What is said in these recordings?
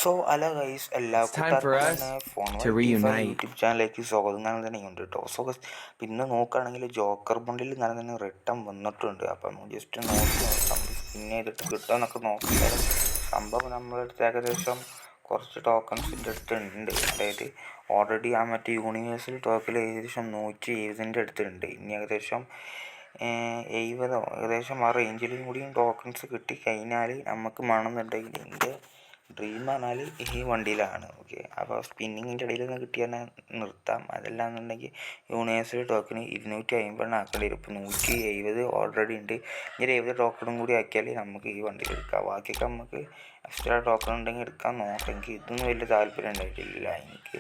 So hello guys, എല്ലാ It's time for കൂട്ടുകാർക്കും us തന്നെ phone to five reunite. YouTube ചാനലിലേക്ക് സ്വാഗതം തന്നെ ഉണ്ട് കേട്ടോ. സോ ഗൈസ്, പിന്നെ നോക്കുകയാണെങ്കിൽ ജോക്കർ ബണ്ടിൽ ഇങ്ങനെ തന്നെ റിട്ടേൺ വന്നിട്ടുണ്ട്. അപ്പം ജസ്റ്റ് നോക്കാം സ്പിൻ ചെയ്തിട്ട് കിട്ടുമെന്നൊക്കെ നോക്കിയാലും സംഭവം നമ്മളെടുത്ത് ഏകദേശം കുറച്ച് ടോക്കൺസിൻ്റെ അടുത്തുണ്ട്. അതായത് ഓൾറെഡി ആ മറ്റേ യൂണിവേഴ്സൽ ടോക്കിൽ ഏകദേശം 170 അടുത്തുണ്ട്. ഇനി ഏകദേശം 70 ഏകദേശം ആ റേഞ്ചിലും കൂടിയും ടോക്കൺസ് കിട്ടിക്കഴിഞ്ഞാൽ നമുക്ക് വേണമെന്നുണ്ടെങ്കിൽ എൻ്റെ ഡ്രീം പറഞ്ഞാൽ ഈ വണ്ടിയിലാണ്. ഓക്കെ, അപ്പോൾ സ്പിന്നിങ്ങിൻ്റെ ഇടയിൽ നിന്ന് കിട്ടിയാൽ നിർത്താം. അതല്ലാന്നുണ്ടെങ്കിൽ യൂണിവേഴ്സൽ ടോക്കൺ 250 ആക്കേണ്ടി വരും. ഇപ്പോൾ 170 ഓൾറെഡി ഉണ്ട്. ഇനി 70 ടോക്കണും കൂടി ആക്കിയാൽ നമുക്ക് ഈ വണ്ടിയിൽ എടുക്കാം. ബാക്കിയൊക്കെ നമുക്ക് എക്സ്ട്രാ ടോക്കൺ ഉണ്ടെങ്കിൽ എടുക്കാൻ നോക്കാം. എനിക്ക് ഇതൊന്നും വലിയ താല്പര്യം ഉണ്ടായിട്ടില്ല. എനിക്ക്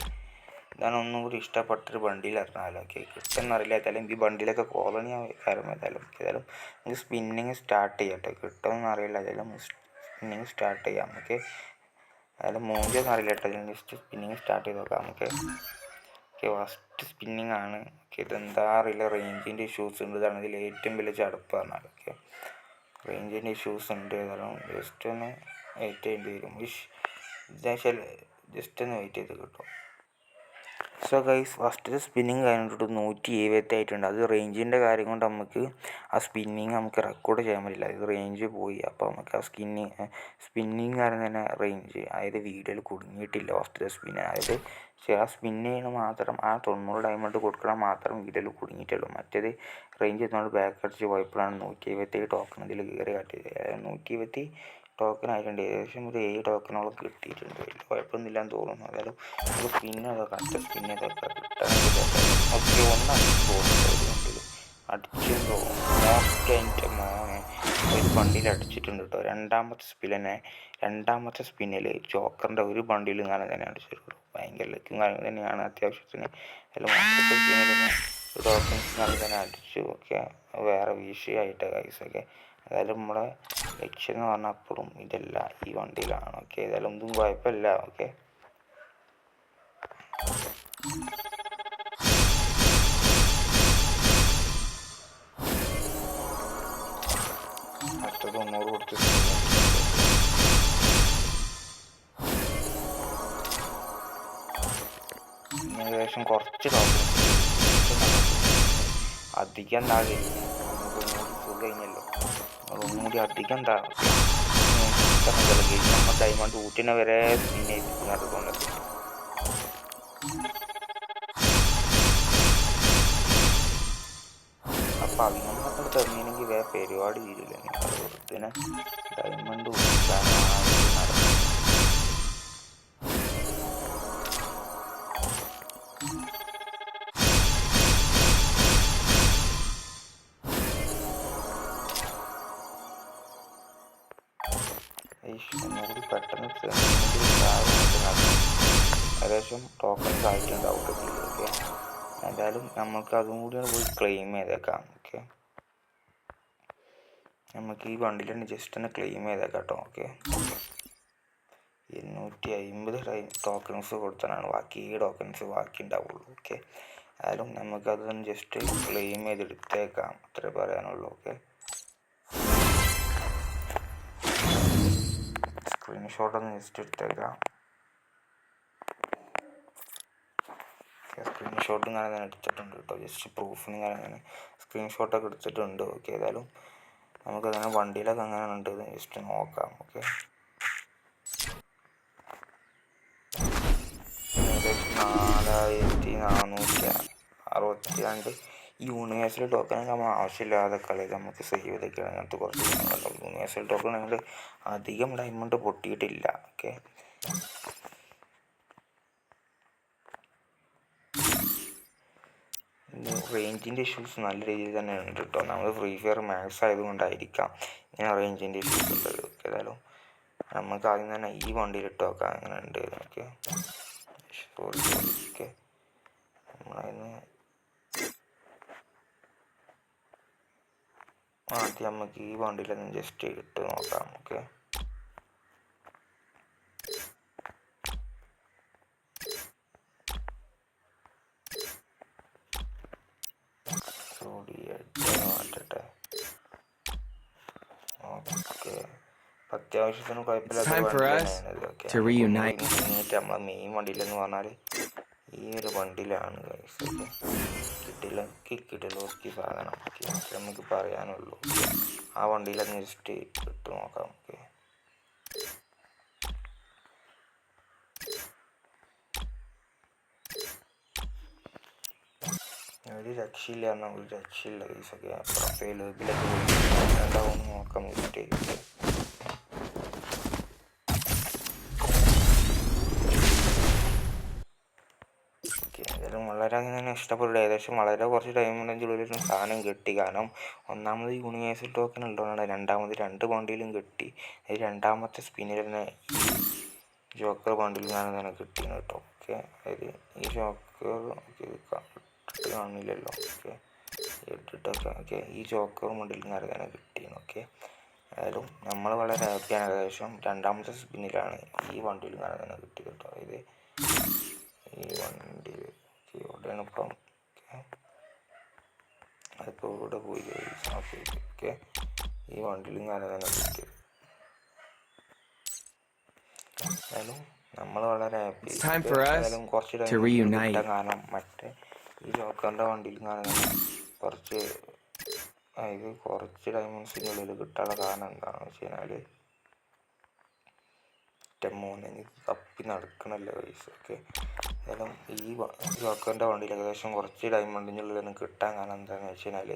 ഇതാണ് ഒന്നും കൂടി ഇഷ്ടപ്പെട്ടൊരു ബണ്ടിൽ അറിഞ്ഞാലോ. ഓക്കെ, കിട്ടുമെന്നറിയില്ല. ഏതായാലും ഈ ബണ്ടിലൊക്കെ കോളനി കാര്യം ഏതായാലും നമുക്ക് സ്പിന്നിങ് സ്റ്റാർട്ട് ചെയ്യട്ടെ. കിട്ടുമെന്ന് അറിയില്ല. ഏതായാലും സ്പിന്നിങ് സ്റ്റാർട്ട് ചെയ്യാം. ഓക്കെ, അതായത് മൂഞ്ചൊന്നും അറിയില്ല കേട്ടോ. ജസ്റ്റ് സ്പിന്നിങ് സ്റ്റാർട്ട് ചെയ്ത് നോക്കാം നമുക്ക്. ഓക്കെ, ഫസ്റ്റ് സ്പിന്നിങ് ആണ്. ഓക്കെ, ഇതെന്താ അറിയില്ല, റേഞ്ചിൻ്റെ ഇഷ്യൂസ് ഉണ്ട്. ഇതാണ് ഇതിൽ ഏറ്റവും വലിയ ചടപ്പ് പറഞ്ഞാൽ. ഓക്കെ, റേഞ്ചിൻ്റെ ഇഷ്യൂസ് ഉണ്ട്. ഏതായാലും ജസ്റ്റ് ഒന്ന് വെയിറ്റ് ചെയ്യേണ്ടി വരും. ജസ്റ്റ് ഒന്ന് വെയിറ്റ് ചെയ്ത് കിട്ടും. സോ ഗൈസ്, ഫസ്റ്റ് സ്പിന്നിങ് കഴിഞ്ഞിട്ട് 170 ആയിട്ടുണ്ട്. അത് റേഞ്ചിൻ്റെ കാര്യം കൊണ്ട് നമുക്ക് ആ സ്പിന്നിങ് നമുക്ക് റെക്കോർഡ് ചെയ്യാൻ പറ്റില്ല. അത് റേഞ്ച് പോയി. അപ്പോൾ നമുക്ക് ആ സ്പിന്നിങ് കാരണം തന്നെ റേഞ്ച്, അതായത് വീഡിയോയിൽ കുടുങ്ങിയിട്ടില്ല ഫസ്റ്റ് സ്പിന്ന്. അതായത് ആ സ്പിന്ന് ചെയ്യണ മാത്രം ആ 90 ഡയമണ്ട് കൊടുക്കണം മാത്രം വീഡിയോയിൽ കുടുങ്ങിയിട്ടുള്ളൂ. മറ്റേത് റേഞ്ച് എത്തുന്നതുകൊണ്ട് ബാക്ക് അടിച്ച് പോയപ്പോഴാണ് 177 ടോക്കൺ ഇതിൽ കയറി കാട്ടിയത്. അതായത് 170 ടോക്കൺ ആയിട്ടുണ്ട്. ഏകദേശം ഒരു 7 ടോക്കണോളം കിട്ടിയിട്ടുണ്ട്. വലിയ കുഴപ്പമൊന്നുമില്ലാന്ന് തോന്നുന്നു. അതായത് നമുക്ക് സ്പിന്നൊക്കെ കറക്റ്റ് സ്പിന്നൊക്കെ കിട്ടാൻ ഒക്കെ ഒന്നടിച്ച് പോകുന്നുണ്ട്. ഒരു വണ്ടിയിൽ അടിച്ചും തോന്നുന്നു. എൻ്റെ മോനെ ഒരു ബണ്ടിൽ അടിച്ചിട്ടുണ്ട് കേട്ടോ. രണ്ടാമത്തെ സ്പിന്നിൽ ജോക്കറിൻ്റെ ഒരു ബണ്ടിൽ ഇങ്ങനെ തന്നെ അടിച്ചിട്ടുള്ളൂ. ഭയങ്കര ലക്കും കാര്യം തന്നെയാണ്. അത്യാവശ്യത്തിന് അതിൽ മൊത്തത്തിൽ സ്പിന്നിൽ തന്നെ ടോക്കൺസ് ഇങ്ങനെ തന്നെ അടിച്ചു. ഒക്കെ വേറെ വിഷയമായിട്ട് കൈസൊക്കെ. ഏതായാലും നമ്മുടെ ലക്ഷ്യം എന്ന് പറഞ്ഞാൽ അപ്പോഴും ഇതല്ല, ഈ വണ്ടിയിലാണ്. ഓക്കെ, ഏതായാലും ഒന്നും കുഴപ്പമില്ല. ഓക്കെ, അടുത്ത 90 കൊടുത്ത് ഏകദേശം കുറച്ച് ടോക്കൺ അധികം എന്താകില്ല. നമുക്കൊന്നുകൂടി സുഖം കഴിഞ്ഞല്ലോ. നമ്മളൊന്നും കൂടി അധികം എന്താ നമ്മൾ ഡയമണ്ട് ഊറ്റിനെ വരെ പിന്നെ അതുകൊണ്ട് അപ്പം അതിനൊക്കെ തെരഞ്ഞെങ്കിൽ വേറെ പരിപാടി ചെയ്തില്ല. നിങ്ങൾ വെറുതെ ഡയമണ്ട് ഊറ്റാനാണ് നടക്കുന്നത്. ഒന്നുകൂടി പെട്ടെന്ന് ഏകദേശം ടോക്കൺസ് ആയിട്ടുണ്ടാവും. ഓക്കെ, എന്തായാലും നമുക്ക് അതും കൂടി പോയി ക്ലെയിം ചെയ്തേക്കാം. ഓക്കെ, നമുക്ക് ഈ വണ്ടിയിൽ തന്നെ ജസ്റ്റ് ഒന്ന് ക്ലെയിം ചെയ്തേക്കാം കേട്ടോ. ഓക്കെ, 250 ടോക്കൺസ് കൊടുത്താലാണ് ബാക്കി ഈ ടോക്കൺസ് ബാക്കി ഉണ്ടാവുള്ളൂ. ഓക്കെ, എന്തായാലും നമുക്കതൊന്ന് ജസ്റ്റ് ക്ലെയിം ചെയ്തെടുത്തേക്കാം. അത്രേ പറയാനുള്ളൂ. ഓക്കെ, സ്ക്രീൻഷോട്ടൊന്ന് ജസ്റ്റ് എടുത്തേക്കാം. സ്ക്രീൻഷോട്ട് ഇങ്ങനെ തന്നെ എടുത്തിട്ടുണ്ട് കേട്ടോ. ജസ്റ്റ് പ്രൂഫിന് ഇങ്ങനെ സ്ക്രീൻഷോട്ടൊക്കെ എടുത്തിട്ടുണ്ട്. ഓക്കെ, ഏതായാലും നമുക്കങ്ങനെ വണ്ടിയിലൊക്കെ അങ്ങനെ ഉണ്ട് ജസ്റ്റ് നോക്കാം. ഓക്കെ, ഏകദേശം 4462 ഈ യൂണിവേഴ്സൽ ടോക്കൺ നമ്മൾ ആവശ്യമില്ലാതെ കളയത് നമുക്ക് സേവ് ചെയ്തൊക്കെയാണ്. അങ്ങനത്തെ കുറച്ച് കാര്യങ്ങളുണ്ടാവും. യൂണിവേഴ്സൽ ടോക്കൺ ഞങ്ങൾ അധികം ഡയമണ്ട് പൊട്ടിയിട്ടില്ല. ഓക്കെ, റേഞ്ചിൻ്റെ ഇഷ്യൂസ് നല്ല രീതിയിൽ തന്നെ ഉണ്ട് കേട്ടോ. നമ്മൾ ഫ്രീ ഫയർ മാക്സ് ആയതുകൊണ്ടായിരിക്കാം ഇങ്ങനെ റേഞ്ചിൻ്റെ ഇഷ്യൂസ് ഉള്ളത്. ഏതായാലും നമുക്ക് ആദ്യം തന്നെ ഈ വണ്ടിയിൽ ഇട്ട് നോക്കാം അങ്ങനെ ഉണ്ട്. ഓക്കെ, ഓക്കെ, നമ്മളതിന് ആദ്യം നമുക്ക് ഈ വണ്ടിയിലൊന്ന് ജസ്റ്റ് ഇട്ട് നോക്കാം. ഓക്കെ, മാറ്റട്ടെ. ഓക്കെ, അത്യാവശ്യത്തിന് കുഴപ്പമില്ലാത്തൊരു time for വണ്ടി us തന്നെയാണ് ഇത്. Okay, to reunite. കഴിഞ്ഞിട്ട് നമ്മളെ മെയിൻ വണ്ടിയിലെന്ന് പറഞ്ഞാൽ ഈ ഒരു വണ്ടിയിലാണ് ഗൈസ്. കിട്ടില്ല സാധനം. ഓക്കെ, നമുക്ക് പറയാനുള്ളൂ. ആ വണ്ടിയിലൊന്ന് ജസ്റ്റ് ഇട്ട് നോക്കാം. ഓക്കെ, ഒരു രക്ഷയില്ല എന്നാൽ ഒരു രക്ഷയില്ല ഗൈസൊക്കെ. അപ്പുറത്തെ ലോബിലൊക്കെ ഉണ്ടാവും നോക്കാം ജസ്റ്റ്. ഓക്കെ, ഏതായാലും വളരെ അങ്ങനെ ഇഷ്ടപ്പെട്ടു. ഏകദേശം വളരെ കുറച്ച് ടൈമിൻ്റെ ഉള്ളിൽ സാധനം കിട്ടി. കാരണം ഒന്നാമത് യൂണിവേഴ്സൽ ടോക്കൺ ഉള്ളതുകൊണ്ടാണ്. രണ്ടാമത് 2 ബണ്ടിലും കിട്ടി. രണ്ടാമത്തെ സ്പിന്നിൽ തന്നെ ജോക്കർ ബണ്ടിൽ നിന്നാണ് തന്നെ കിട്ടിയത് കേട്ടോ. ഓക്കെ, അതായത് ഈ ജോക്കർ കാണില്ലല്ലോ. ഓക്കെ, ഇട്ടിട്ടൊക്കെ. ഓക്കെ, ഈ ജോക്കർ ബണ്ടിൽ നിന്നാണ് തന്നെ കിട്ടിയത്. ഓക്കെ, ഏതായാലും നമ്മൾ വളരെ ഹാപ്പിയാണ്. ഏകദേശം രണ്ടാമത്തെ സ്പിന്നിലാണ് ഈ വണ്ടിയിൽ നിന്നാണ് തന്നെ കിട്ടിയത് കേട്ടോ. അതായത് ഈ വണ്ടിയിൽ എവിടെയാണ് ഇപ്പം. അതിപ്പോൾ ഇവിടെ പോയി. ഓക്കെ, ഈ വണ്ടിയിൽ നിന്നാണ് തന്നെ കിട്ടിയത്. ഏതായാലും നമ്മൾ വളരെ ഹാപ്പി. ഏതായാലും കുറച്ച് ടൈം കിട്ടാൻ കാരണം മറ്റേ ഈ ജോക്കറിൻ്റെ വണ്ടിയിൽ നിന്നാണ് കുറച്ച് ടൈമിനുള്ളിൽ കിട്ടാനുള്ള കാരണം എന്താണെന്ന് വെച്ച് കഴിഞ്ഞാൽ മോനെ തപ്പി നടക്കണല്ലോ പൈസ. ഓക്കെ, ഏതായാലും ഈ ജോക്കറിൻ്റെ വണ്ടിയിൽ ഏകദേശം കുറച്ച് ടൈമിനുള്ളിൽ കിട്ടാൻ കാരണം എന്താണെന്ന് വെച്ച് കഴിഞ്ഞാൽ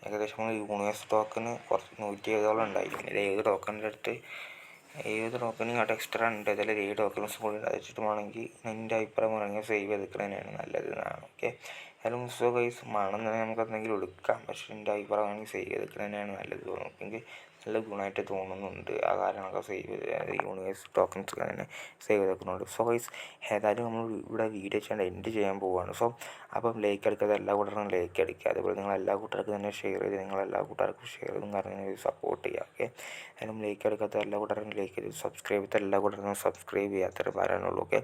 ഏകദേശം യൂണിവേഴ്സ് ടോക്കണ് കുറച്ച് 170 ഉണ്ടായിരിക്കും. ഇതിൽ ഏത് ടോക്കണിങ് ആയിട്ട് എക്സ്ട്രാ ഉണ്ട്. അതിൽ 7 ടോക്കൺസ് കൂടി അയച്ചിട്ട് വേണമെങ്കിൽ എൻ്റെ അഭിപ്രായം പറഞ്ഞാൽ സേവ് ചെയ്തിരിക്കുന്നത് തന്നെയാണ് നല്ലതെന്നാണ്. ഓക്കെ, ഏതായാലും സോ ഗൈസ് വേണം തന്നെ നമുക്ക് എന്തെങ്കിലും എടുക്കാം. പക്ഷേ എൻ്റെ അഭിപ്രായം ആണെങ്കിൽ സേവ് ചെയ്തിരിക്കുന്നത് തന്നെയാണ് നല്ലത്. എനിക്ക് നല്ല ഗുണമായിട്ട് തോന്നുന്നുണ്ട്. ആ കാര്യങ്ങളൊക്കെ സേവ് ചെയ്ത് യൂണിവേഴ്സ് ടോക്കൺസ് തന്നെ സേവ് ചെയ്തിരിക്കുന്നുണ്ട്. സോ ഗൈസ് ഏതായാലും നമ്മൾ ഇവിടെ വീഡിയോ ചെയ്യാൻ എൻഡ് ചെയ്യാൻ പോവുകയാണ്. സോ അപ്പം ലൈക്ക് അടിക്കാതെ എല്ലാ കൂട്ടർക്കും ലൈക്ക് അടിക്കുക. അതുപോലെ നിങ്ങൾ എല്ലാ കൂട്ടർക്കും തന്നെ ഷെയർ ചെയ്ത് നിങ്ങളെല്ലാ കൂട്ടർക്കും ഷെയർ ചെയ്തും കാരണം സപ്പോർട്ട് ചെയ്യുക. ഓക്കെ, ഏതായാലും ലൈക്ക് അടിക്കാത്ത എല്ലാ കൂട്ടർക്കും ലൈക്ക് ചെയ്ത് സബ്സ്ക്രൈബ് ചെയ്ത എല്ലാ കൂട്ടർക്കും സബ്സ്ക്രൈബ് ചെയ്യാത്തവരെ പറയാനുള്ളൂ. ഓക്കെ,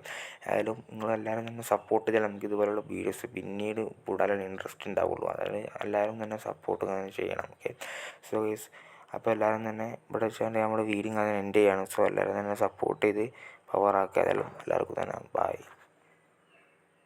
ഏതായാലും നിങ്ങളെല്ലാവരും തന്നെ സപ്പോർട്ട് ചെയ്താൽ നമുക്ക് ഇതുപോലുള്ള വീഡിയോസ് പിന്നീട് കൂടാനുള്ള ഇൻട്രസ്റ്റ് ഉണ്ടാവുള്ളൂ. അതായത് എല്ലാവരും തന്നെ സപ്പോർട്ട് തന്നെ ചെയ്യണം. ഓക്കെ, സോ ഗൈസ് അപ്പോൾ എല്ലാവരും തന്നെ ഇവിടെ വെച്ചാൽ നമ്മുടെ വീഡിയോ എൻഡ് ചെയ്യണം. സോ എല്ലാവരും തന്നെ സപ്പോർട്ട് ചെയ്ത് പവറാക്കുക. ഏതായാലും എല്ലാവർക്കും തന്നെ ബൈ.